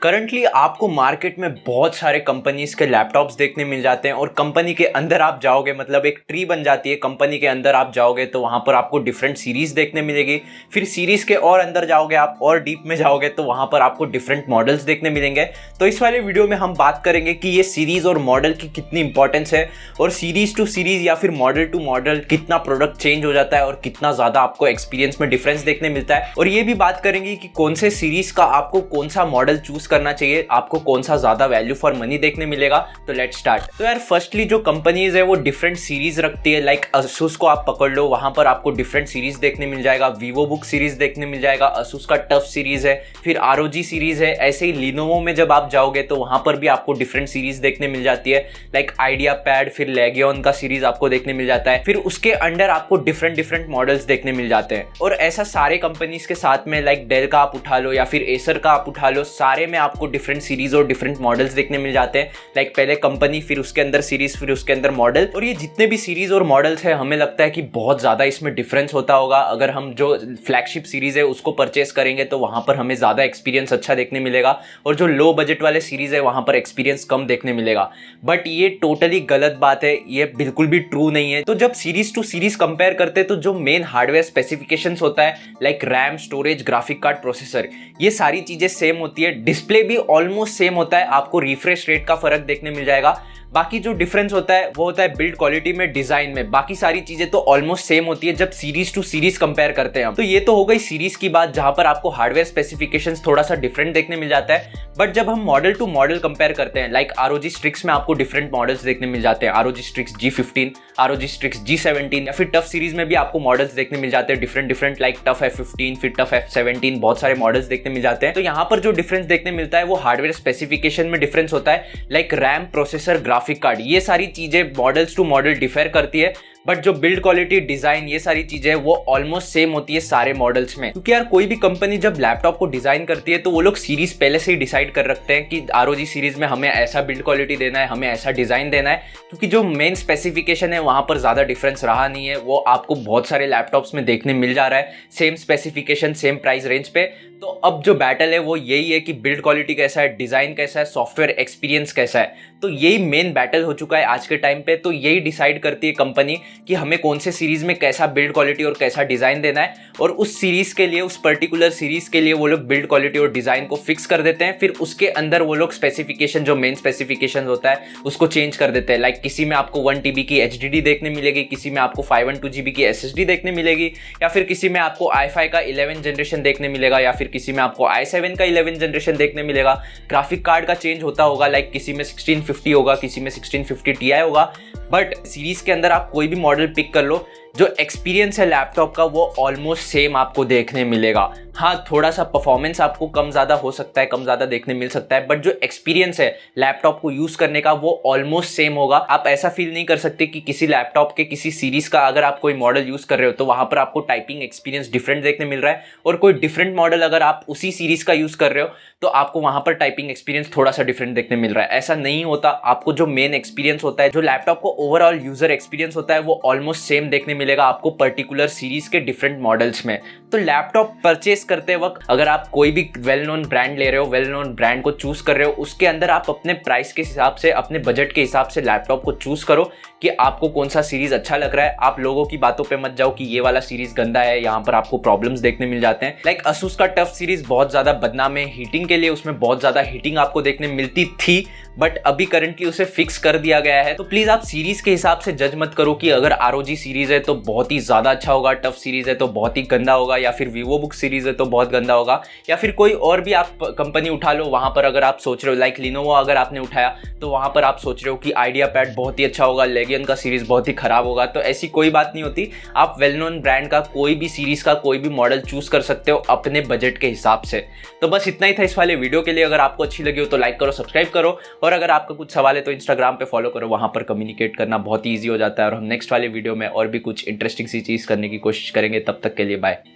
Currently आपको market में बहुत सारे कंपनीज के लैपटॉप्स देखने मिल जाते हैं और कंपनी के अंदर आप जाओगे, मतलब एक ट्री बन जाती है। कंपनी के अंदर आप जाओगे तो वहाँ पर आपको डिफरेंट सीरीज देखने मिलेगी। फिर सीरीज के और अंदर जाओगे आप और डीप में जाओगे तो वहाँ पर आपको डिफरेंट मॉडल्स देखने मिलेंगे। तो इस वाले वीडियो में हम बात करेंगे कि ये सीरीज और मॉडल की कितनी इंपॉर्टेंस है और सीरीज टू सीरीज या फिर मॉडल टू मॉडल कितना प्रोडक्ट चेंज हो जाता है और कितना ज़्यादा आपको एक्सपीरियंस में डिफरेंस देखने मिलता है। और ये भी बात करेंगे कि कौन से सीरीज का आपको कौन सा मॉडल चूज करना चाहिए, आपको कौन सा ज्यादा वैल्यू फॉर मनी देखने मिलेगा। तो लेट्स स्टार्ट। तो यार फर्स्टली जो कंपनीज है वो डिफरेंट सीरीज रखती है। लाइक Asus को आप पकड़ लो, वहां पर आपको डिफरेंट सीरीज देखने मिल जाएगा। VivoBook सीरीज देखने मिल जाएगा, Asus का टफ सीरीज है, फिर ROG सीरीज है। ऐसे ही Lenovo में जब आप जाओगे तो वहां पर भी आपको डिफरेंट सीरीज देखने मिल जाती है। लाइक IdeaPad, फिर Legion का सीरीज आपको देखने मिल जाता है। फिर उसके अंडर आपको डिफरेंट मॉडल्स देखने मिल जाते हैं। और ऐसा सारे कंपनीज के साथ में लाइक डेल का आप उठा लो या फिर एसर का आप उठा लो, सारे में आपको डिफरेंट सीरीज और डिफरेंट मॉडल्स देखने मिल जाते हैं। लाइक पहले कंपनी, फिर उसके अंदर सीरीज, फिर उसके अंदर मॉडल। और ये जितने भी सीरीज और मॉडल्स है हमें लगता है कि बहुत ज्यादा इसमें डिफरेंस होता होगा। अगर हम जो फ्लैगशिप सीरीज है उसको परचेस करेंगे तो वहां पर हमें ज्यादा एक्सपीरियंस अच्छा देखने मिलेगा और जो लो बजट वाले सीरीज है वहां पर एक्सपीरियंस कम देखने मिलेगा। बट ये टोटली गलत बात है, ये बिल्कुल भी ट्रू नहीं है। तो जब सीरीज टू सीरीज कंपेयर करते हैं तो जो मेन हार्डवेयर स्पेसिफिकेशंस होता है like RAM, storage, graphic card, processor, ये सारी चीजें सेम होती है। डिस्प्ले भी ऑलमोस्ट सेम होता है, आपको रिफ्रेश रेट का फर्क देखने मिल जाएगा। बाकी जो डिफरेंस होता है वो होता है बिल्ड क्वालिटी में, डिजाइन में। बाकी सारी चीजें तो ऑलमोस्ट सेम होती है जब सीरीज टू सीरीज कंपेयर करते हैं हम। तो ये तो हो गई सीरीज की बात जहां पर आपको हार्डवेयर स्पेसिफिकेशंस थोड़ा सा डिफरेंट देखने मिल जाता है। बट जब हम मॉडल टू मॉडल कंपेयर करते हैं लाइक ROG Strix में आपको डिफरेंट मॉडल्स देखने मिल जाते हैं। ROG Strix G15, ROG Strix G17 या फिर टफ सीरीज में भी आपको मॉडल्स देखने मिल जाते हैं डिफरेंट लाइक टफ F15, फिर टफ F17, बहुत सारे मॉडल्स देखने मिल जाते हैं। तो यहाँ पर जो डिफरेंस देखने मिलता है वो हार्डवेयर स्पेसिफिकेशन में डिफरेंस होता है। Like RAM, processor, graphic card, ये सारी चीजें मॉडल्स टू मॉडल डिफर करती है। बट जो बिल्ड क्वालिटी, डिजाइन, ये सारी चीजें वो ऑलमोस्ट सेम होती है सारे मॉडल्स में। क्योंकि यार कोई भी कंपनी जब लैपटॉप को डिजाइन करती है तो वो लोग सीरीज पहले से ही डिसाइड कर रखते हैं कि ROG सीरीज में हमें ऐसा बिल्ड क्वालिटी देना है, हमें ऐसा डिजाइन देना है। क्योंकि जो मेन स्पेसिफिकेशन है वहां पर ज्यादा डिफरेंस रहा नहीं है, वो आपको बहुत सारे लैपटॉप्स में देखने मिल जा रहा है। Same specification, same price range पे। तो अब जो बैटल है वो यही है कि बिल्ड क्वालिटी कैसा है, डिजाइन कैसा है, सॉफ्टवेयर एक्सपीरियंस कैसा है। तो यही मेन बैटल हो चुका है आज के टाइम पे। तो यही डिसाइड करती है कंपनी कि हमें कौन से सीरीज में कैसा बिल्ड क्वालिटी और कैसा डिजाइन देना है। और उस सीरीज के लिए, उस पर्टिकुलर सीरीज के लिए वो लोग बिल्ड क्वालिटी और डिजाइन को फिक्स कर देते हैं। फिर उसके अंदर वो लोग स्पेसिफिकेशन, जो मेन स्पेसिफिकेशन होता है उसको चेंज कर देते हैं। लाइक किसी में आपको 1 TB की HDD देखने मिलेगी, किसी में आपको 512 GB की SSD देखने मिलेगी, या फिर किसी में आपको i5 का 11 जनरेशन देखने मिलेगा, या फिर किसी में आपको i7 का 11 जनरेशन देखने मिलेगा। ग्राफिक कार्ड का चेंज होता होगा, लाइक किसी में 1650 होगा, किसी में 1650 Ti होगा। बट सीरीज के अंदर आप कोई भी मॉडल पिक कर लो, जो एक्सपीरियंस है लैपटॉप का वो ऑलमोस्ट सेम आपको देखने मिलेगा। हाँ, थोड़ा सा परफॉर्मेंस आपको कम ज़्यादा हो सकता है, कम ज़्यादा देखने मिल सकता है, बट जो एक्सपीरियंस है लैपटॉप को यूज़ करने का वो ऑलमोस्ट सेम होगा। आप ऐसा फील नहीं कर सकते कि किसी लैपटॉप के किसी सीरीज़ का अगर आप कोई मॉडल यूज़ कर रहे हो तो वहाँ पर आपको टाइपिंग एक्सपीरियंस डिफरेंट देखने मिल रहा है, और कोई डिफरेंट मॉडल अगर आप उसी सीरीज़ का यूज़ कर रहे हो तो आपको वहाँ पर टाइपिंग एक्सपीरियंस थोड़ा सा डिफरेंट देखने मिल रहा है। ऐसा नहीं होता। आपको जो मेन एक्सपीरियंस होता है, जो लैपटॉप को ओवरऑल यूजर एक्सपीरियंस होता है, वो ऑलमोस्ट सेम देखने मिलेगा आपको पर्टिकुलर सीरीज के डिफरेंट मॉडल्स में। तो लैपटॉप परचेस करते वक्त अगर आप कोई भी वेल नोन ब्रांड ले रहे हो, वेल नोन ब्रांड को चूज कर रहे हो, उसके अंदर आप अपने प्राइस के हिसाब से, अपने बजट के हिसाब से लैपटॉप को चूज करो कि आपको कौन सा सीरीज अच्छा लग रहा है। आप लोगों की बातों पे मत जाओ कि ये वाला सीरीज गंदा है, यहाँ पर आपको प्रॉब्लम्स देखने मिल जाते हैं। लाइक Asus का टफ सीरीज बहुत ज्यादा बदनाम है हीटिंग के लिए, उसमें बहुत ज्यादा हीटिंग आपको देखने मिलती थी, बट अभी करंटली उसे फिक्स कर दिया गया है। तो प्लीज आप सीरीज के हिसाब से जज मत करो कि अगर ROG सीरीज है तो बहुत ही ज्यादा अच्छा होगा, टफ सीरीज है तो बहुत ही गंदा होगा, या फिर VivoBook सीरीज है तो बहुत गंदा होगा, या फिर कोई और भी आप कंपनी उठा लो। वहां पर अगर आप सोच रहे हो लाइक Lenovo अगर आपने उठाया तो वहां पर आप सोच रहे हो कि IdeaPad बहुत ही अच्छा होगा, Legion का सीरीज बहुत ही खराब होगा। तो ऐसी कोई बात नहीं होती। आप वेल नोन ब्रांड का कोई भी सीरीज का कोई भी मॉडल चूज कर सकते हो अपने बजट के हिसाब से। तो बस इतना ही था इस वाले वीडियो के लिए। अगर आपको अच्छी लगी हो तो लाइक करो, सब्सक्राइब करो, और अगर आपका कुछ सवाल है तो इंस्टाग्राम पे फॉलो करो, वहां पर कम्युनिकेट करना बहुत ही ईजी हो जाता है। और हम नेक्स्ट वाले वीडियो में और भी कुछ इंटरेस्टिंग सी चीज करने की कोशिश करेंगे। तब तक के लिए बाय।